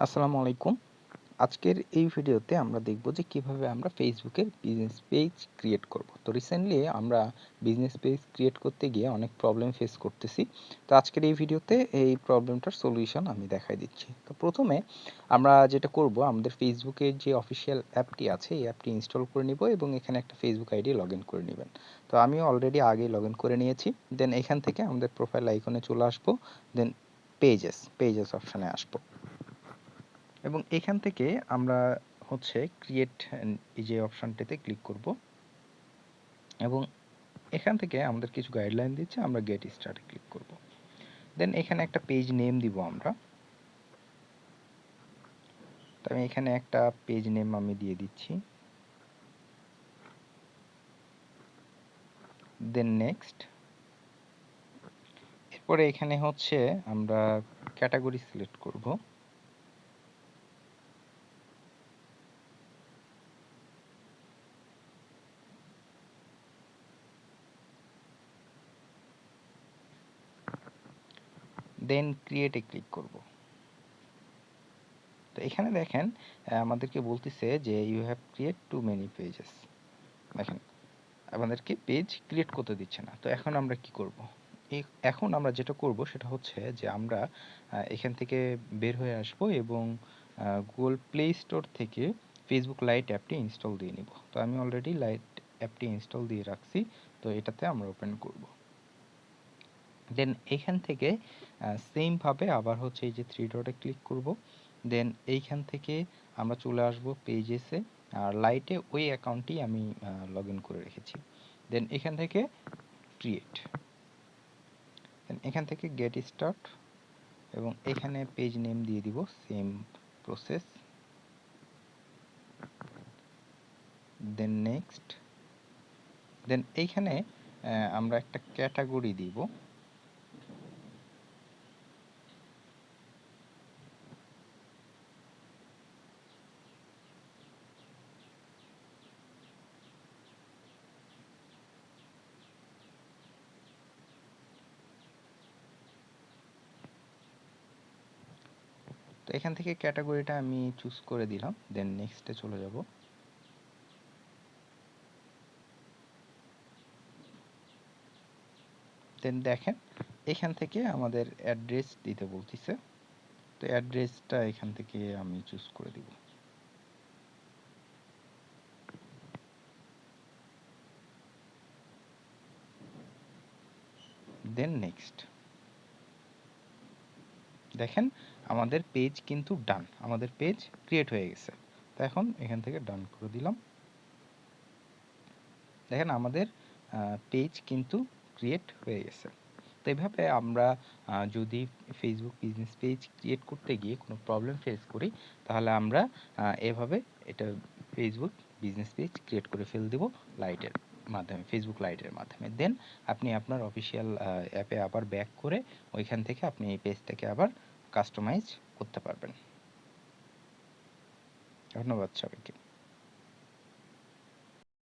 আসসালামু আলাইকুম। আজকের এই ভিডিওতে আমরা দেখব যে কিভাবে আমরা ফেসবুকের বিজনেস পেজ ক্রিয়েট করব। তো রিসেন্টলি আমরা বিজনেস পেজ ক্রিয়েট করতে গিয়ে অনেক প্রবলেম ফেস করতেছি। তো আজকের এই ভিডিওতে এই প্রবলেমটার সলিউশন আমি দেখাই দিচ্ছি। তো প্রথমে আমরা যেটা করব, আমাদের ফেসবুকের যে অফিসিয়াল অ্যাপটি আছে এই অ্যাপটি ইনস্টল করে নিব এবং এখানে একটা ফেসবুক আইডি লগইন করে নেবেন। তো আমি অলরেডি আগেই লগইন করে নিয়েছি। দেন এখান থেকে আমাদের প্রোফাইল আইকনে চলে আসবো। দেন পেজেস অপশনে আসবো এবং এখান থেকে আমরা হচ্ছে ক্রিয়েট এই যে অপশনটিতে ক্লিক করব এবং এখান থেকে আমাদের কিছু গাইডলাইন দিচ্ছে, আমরা গেট স্টার্টে ক্লিক করব। দেন এখানে একটা পেজ নেম দিব আমরা। তো আমি এখানে একটা পেজ নেম আমি দিয়ে দিচ্ছি। দেন নেক্সট, এরপরে এখানে হচ্ছে আমরা ক্যাটাগরি সিলেক্ট করব। দেন ক্রিয়েটে ক্লিক করব। তো এখানে দেখেন আমাদেরকে বলতেছে যে you have create too many pages. দেখেন আমাদেরকে পেজ ক্রিয়েট করতে দিচ্ছে না। তো এখন আমরা কি করব? এখন আমরা যেটা করব সেটা হচ্ছে যে আমরা এখান থেকে বের হয়ে আসব এবং গুগল প্লে স্টোর থেকে ফেসবুক লাইট অ্যাপটি ইনস্টল দিয়ে নিব। তো আমি অলরেডি লাইট অ্যাপটি ইনস্টল দিয়ে রাখছি। তো এটাতে আমরা ওপেন করব। দেন এখান থেকে সেমভাবে আবার হচ্ছে এই যে থ্রি ডটে ক্লিক করব। দেন এইখান থেকে আমরা চলে আসব পেজেসে, আর লাইটে ওই অ্যাকাউন্টটি আমি লগ ইন করে রেখেছি। দেন এখান থেকে ক্রিয়েট, দেন এখান থেকে গেট স্টার্ট এবং এখানে পেজ নেম দিয়ে দিব সেম প্রসেস। দেন নেক্সট, দেন এইখানে আমরা একটা ক্যাটাগরি দিব। তো এখান থেকে ক্যাটাগরিটা আমি চুজ করে দিলাম। দেন নেক্সটে চলে যাব। দেন দেখেন এখান থেকে আমাদের অ্যাড্রেস দিতে বলতেছে। তো অ্যাড্রেসটা এখান থেকে আমি চুজ করে দিব। দেন নেক্সট, দেখেন আমাদের পেজ কিন্তু ডান, আমাদের পেজ ক্রিয়েট হয়ে গেছে। তো এখন এখান থেকে ডান করে দিলাম। দেখেন আমাদের পেজ কিন্তু ক্রিয়েট হয়ে গেছে। তো এভাবে আমরা যদি ফেসবুক বিজনেস পেজ ক্রিয়েট করতে গিয়ে কোনো প্রবলেম ফেস করি, তাহলে আমরা এভাবে এটা ফেসবুক বিজনেস পেজ ক্রিয়েট করে দেব লাইটের মাধ্যমে, ফেসবুক লাইটের মাধ্যমে। দেন আপনি আপনার অফিসিয়াল অ্যাপে আবার ব্যাক করে ওইখান থেকে আপনি এই পেজটাকে আবার কাস্টমাইজ করতে পারবেন। ধন্যবাদ সবাইকে।